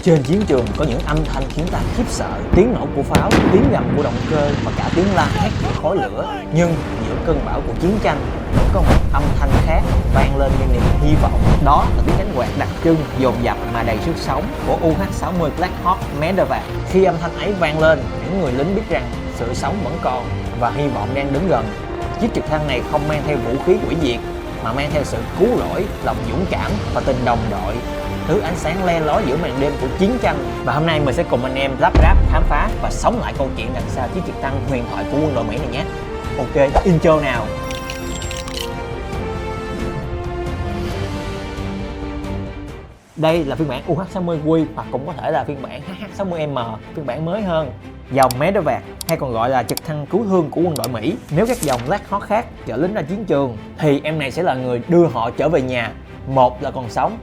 Trên chiến trường có những âm thanh khiến ta khiếp sợ, tiếng nổ của pháo, tiếng gầm của động cơ và cả tiếng la hét của khói lửa. Nhưng giữa cơn bão của chiến tranh vẫn có một âm thanh khác vang lên như niềm hy vọng. Đó là tiếng cánh quạt đặc trưng, dồn dập mà đầy sức sống của UH-60 Black Hawk Medevac. Khi âm thanh ấy vang lên, những người lính biết rằng sự sống vẫn còn và hy vọng đang đứng gần. Chiếc trực thăng này không mang theo vũ khí hủy diệt mà mang theo sự cứu rỗi, lòng dũng cảm và tình đồng đội, thứ ánh sáng le lói giữa màn đêm của chiến tranh. Và hôm nay mình sẽ cùng anh em lắp ráp, khám phá và sống lại câu chuyện đằng sau chiếc trực thăng huyền thoại của quân đội Mỹ này nhé. Ok, intro nào. Đây là phiên bản UH-60Q hoặc cũng có thể là phiên bản HH-60M, phiên bản mới hơn. Dòng Medevac hay còn gọi là trực thăng cứu thương của quân đội Mỹ. Nếu các dòng Black Hawk khác chở lính ra chiến trường thì em này sẽ là người đưa họ trở về nhà. Một là còn sống,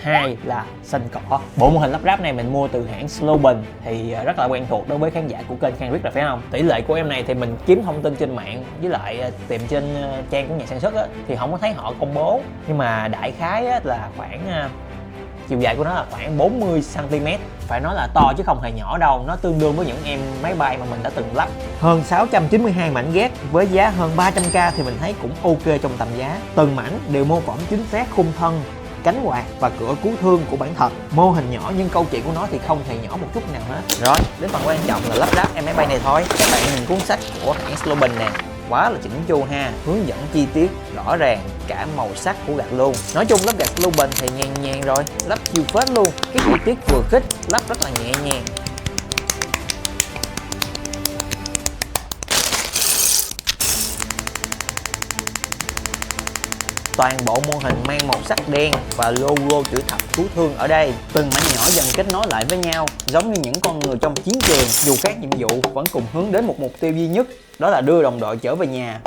hai là xanh cỏ. Bộ mô hình lắp ráp này mình mua từ hãng Sloben thì rất là quen thuộc đối với khán giả của kênh Khang Riết rồi phải không? Tỷ lệ của em này thì mình kiếm thông tin trên mạng với lại tìm trên trang của nhà sản xuất á, thì không có thấy họ công bố, nhưng mà đại khái á, là khoảng chiều dài của nó là khoảng 40 cm. Phải nói là to chứ không hề nhỏ đâu, nó tương đương với những em máy bay mà mình đã từng lắp. Hơn 692 mảnh ghép với giá hơn 300k thì mình thấy cũng ok trong tầm giá. Từng mảnh đều mô phỏng chính xác khung thân, cánh quạt và cửa cứu thương của bản thật. Mô hình nhỏ nhưng câu chuyện của nó thì không hề nhỏ một chút nào hết. Rồi, đến phần quan trọng là lắp ráp em máy bay này thôi. Các bạn nhìn cuốn sách của hãng Sloben nè, quá là chỉnh chu ha, hướng dẫn chi tiết rõ ràng, cả màu sắc của gạch luôn. Nói chung lắp gạch Sloben thì nhàn nhàng rồi, lắp chiêu phết luôn, cái chi tiết vừa khích, lắp rất là nhẹ nhàng. Toàn bộ mô hình mang màu sắc đen và logo chữ thập cứu thương ở đây. Từng mảnh nhỏ dần kết nối lại với nhau, giống như những con người trong chiến trường. Dù khác nhiệm vụ vẫn cùng hướng đến một mục tiêu duy nhất, đó là đưa đồng đội trở về nhà.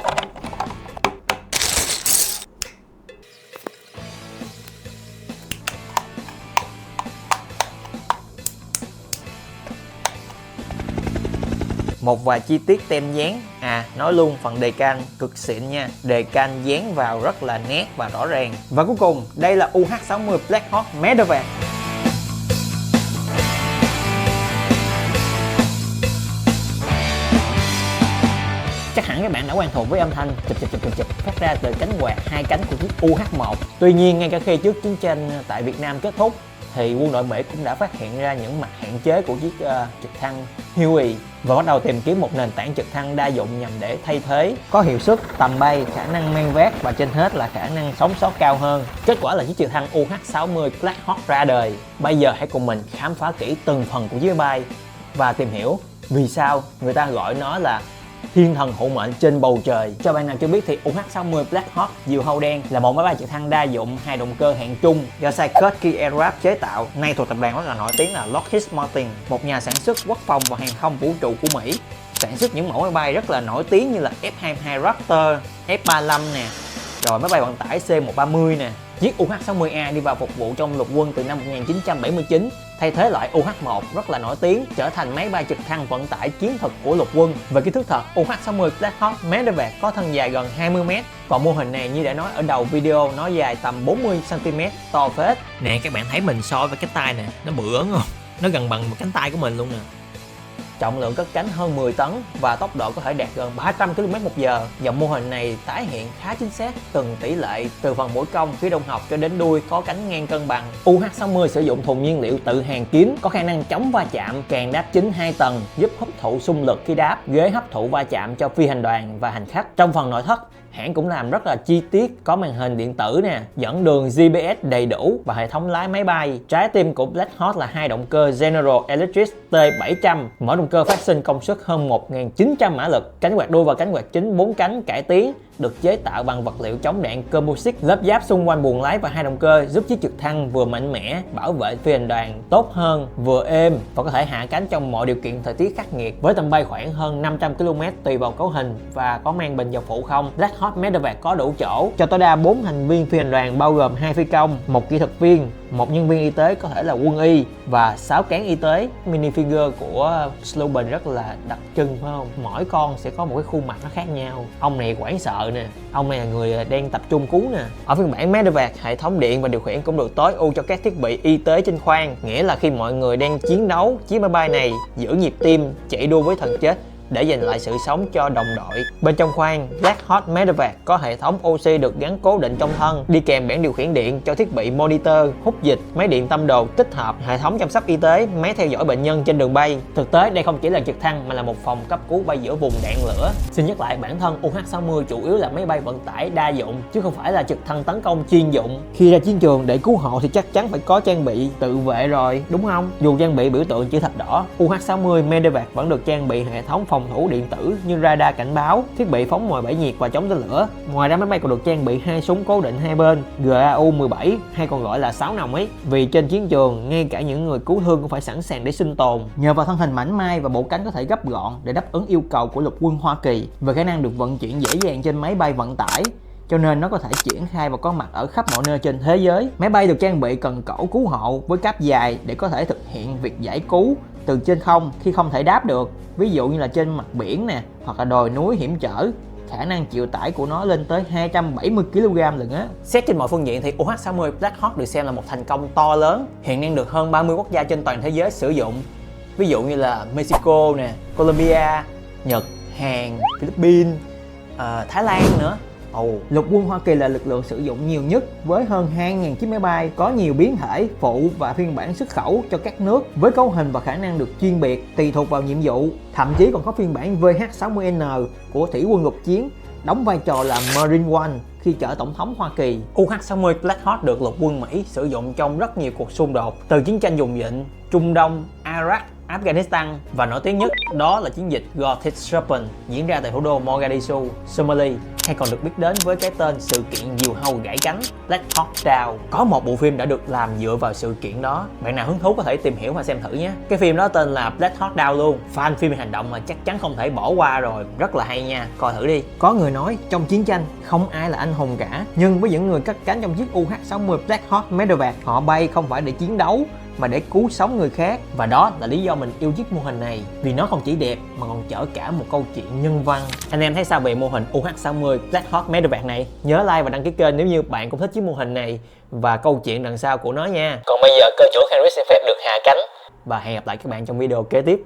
Một vài chi tiết tem dán. Nói luôn phần đề can cực xịn nha. Đề can dán vào rất là nét và rõ ràng. Và cuối cùng, đây là UH-60 Black Hawk Medevac. Chắc hẳn các bạn đã quen thuộc với âm thanh chụp phát ra từ cánh quạt hai cánh của chiếc UH-1. Tuy nhiên, ngay cả khi trước chiến tranh tại Việt Nam kết thúc thì quân đội Mỹ cũng đã phát hiện ra những mặt hạn chế của chiếc trực thăng Huey và bắt đầu tìm kiếm một nền tảng trực thăng đa dụng nhằm để thay thế, có hiệu suất, tầm bay, khả năng mang vác và trên hết là khả năng sống sót cao hơn. Kết quả là chiếc trực thăng UH-60 Black Hawk ra đời. Bây giờ hãy cùng mình khám phá kỹ từng phần của chiếc máy bay và tìm hiểu vì sao người ta gọi nó là thiên thần hộ mệnh trên bầu trời. Cho bạn nào chưa biết thì UH-60 Black Hawk diều hâu đen là một máy bay trực thăng đa dụng hai động cơ hạng trung do Sikorsky Aircraft chế tạo, nay thuộc tập đoàn rất là nổi tiếng là Lockheed Martin, một nhà sản xuất quốc phòng và hàng không vũ trụ của Mỹ. Sản xuất những mẫu máy bay rất là nổi tiếng như là F-22 Raptor, F-35 nè, rồi máy bay vận tải C-130 nè. Chiếc UH-60A đi vào phục vụ trong lục quân từ năm 1979, thay thế loại UH-1 rất là nổi tiếng, trở thành máy bay trực thăng vận tải chiến thuật của lục quân. Về kích thước thật, UH-60 Black Hawk Medevac có thân dài gần 20m, còn mô hình này như đã nói ở đầu video, nó dài tầm 40cm, to phết. Nè, các bạn thấy mình so với cái tay nè, nó bự ấn không? Nó gần bằng một cánh tay của mình luôn nè. Trọng lượng cất cánh hơn 10 tấn và tốc độ có thể đạt gần 300 km/h. Dòng mô hình này tái hiện khá chính xác từng tỷ lệ từ phần mũi cong phía đông học cho đến đuôi có cánh ngang cân bằng. UH-60 sử dụng thùng nhiên liệu tự hàn kín có khả năng chống va chạm, càng đáp chính 2 tầng giúp hấp thụ xung lực khi đáp, ghế hấp thụ va chạm cho phi hành đoàn và hành khách. Trong phần nội thất, hãng cũng làm rất là chi tiết, có màn hình điện tử nè, dẫn đường GPS đầy đủ và hệ thống lái máy bay. Trái tim của Black Hawk là hai động cơ General Electric T700, mỗi động cơ phát sinh công suất hơn 1900 mã lực. Cánh quạt đuôi và cánh quạt chính 4 cánh cải tiến được chế tạo bằng vật liệu chống đạn composite. Lớp giáp xung quanh buồng lái và hai động cơ giúp chiếc trực thăng vừa mạnh mẽ, bảo vệ phi hành đoàn tốt hơn, vừa êm và có thể hạ cánh trong mọi điều kiện thời tiết khắc nghiệt. Với tầm bay khoảng hơn 500 km tùy vào cấu hình và có mang bình dầu phụ không, Black Hawk Medevac có đủ chỗ cho tối đa 4 thành viên phi hành đoàn bao gồm 2 phi công, 1 kỹ thuật viên một nhân viên y tế có thể là quân y và 6 cán y tế. Minifigure của Sloban rất là đặc trưng phải không? Mỗi con sẽ có một cái khuôn mặt nó khác nhau. Ông này quản sợ nè, ông này là người đang tập trung cứu nè. Ở phiên bản Medevac, hệ thống điện và điều khiển cũng được tối ưu cho các thiết bị y tế trên khoang, nghĩa là khi mọi người đang chiến đấu, chiếc máy bay này giữ nhịp tim, chạy đua với thần chết để giành lại sự sống cho đồng đội. Bên trong khoang, Black Hawk Medevac có hệ thống oxy được gắn cố định trong thân, đi kèm bảng điều khiển điện cho thiết bị monitor, hút dịch, máy điện tâm đồ tích hợp, hệ thống chăm sóc y tế, máy theo dõi bệnh nhân trên đường bay. Thực tế đây không chỉ là trực thăng mà là một phòng cấp cứu bay giữa vùng đạn lửa. Xin nhắc lại, bản thân UH-60 chủ yếu là máy bay vận tải đa dụng chứ không phải là trực thăng tấn công chuyên dụng. Khi ra chiến trường để cứu hộ thì chắc chắn phải có trang bị tự vệ rồi, đúng không? Dù trang bị biểu tượng chữ thập đỏ, UH-60 Medevac vẫn được trang bị hệ thống phòng thủ điện tử như radar cảnh báo, thiết bị phóng mồi bẫy nhiệt và chống tên lửa. Ngoài ra máy bay còn được trang bị 2 súng cố định hai bên GAU-17 hay còn gọi là 6 nòng ấy. Vì trên chiến trường, ngay cả những người cứu thương cũng phải sẵn sàng để sinh tồn. Nhờ vào thân hình mảnh mai và bộ cánh có thể gấp gọn để đáp ứng yêu cầu của lục quân Hoa Kỳ về khả năng được vận chuyển dễ dàng trên máy bay vận tải, cho nên nó có thể triển khai và có mặt ở khắp mọi nơi trên thế giới. Máy bay được trang bị cần cẩu cứu hộ với cáp dài để có thể thực hiện việc giải cứu từ trên không khi không thể đáp được, ví dụ như là trên mặt biển nè, hoặc là đồi núi hiểm trở. Khả năng chịu tải của nó lên tới 270 kg lận á. Xét trên mọi phương diện thì UH-60 Black Hawk được xem là một thành công to lớn, hiện đang được hơn 30 quốc gia trên toàn thế giới sử dụng. Ví dụ như là Mexico nè, Colombia, Nhật, Hàn, Philippines, Thái Lan nữa. Lục quân Hoa Kỳ là lực lượng sử dụng nhiều nhất với hơn 2.000 chiếc máy bay có nhiều biến thể, phụ và phiên bản xuất khẩu cho các nước với cấu hình và khả năng được chuyên biệt tùy thuộc vào nhiệm vụ. Thậm chí còn có phiên bản VH-60N của thủy quân lục chiến đóng vai trò là Marine One khi chở tổng thống Hoa Kỳ. UH-60 Black Hawk được lục quân Mỹ sử dụng trong rất nhiều cuộc xung đột, từ chiến tranh vùng vịnh, Trung Đông, Iraq, Afghanistan và nổi tiếng nhất đó là chiến dịch Gothic Serpent diễn ra tại thủ đô Mogadishu, Somalia, hay còn được biết đến với cái tên sự kiện diều hâu gãy cánh Black Hawk Down. Có một bộ phim đã được làm dựa vào sự kiện đó, bạn nào hứng thú có thể tìm hiểu và xem thử nhé. Cái phim đó tên là Black Hawk Down luôn, fan phim hành động mà chắc chắn không thể bỏ qua rồi, rất là hay nha, coi thử đi. Có người nói trong chiến tranh không ai là anh hùng cả, nhưng với những người cất cánh trong chiếc UH-60 Black Hawk Medevac, họ bay không phải để chiến đấu mà để cứu sống người khác, và đó là lý do mình yêu chiếc mô hình này, vì nó không chỉ đẹp mà còn chở cả một câu chuyện nhân văn. Anh em thấy sao về mô hình UH-60 Black Hawk Medevac này? Nhớ like và đăng ký kênh nếu như bạn cũng thích chiếc mô hình này và câu chuyện đằng sau của nó nha. Còn bây giờ cơ trưởng Henry xin phép được hạ cánh và hẹn gặp lại các bạn trong video kế tiếp.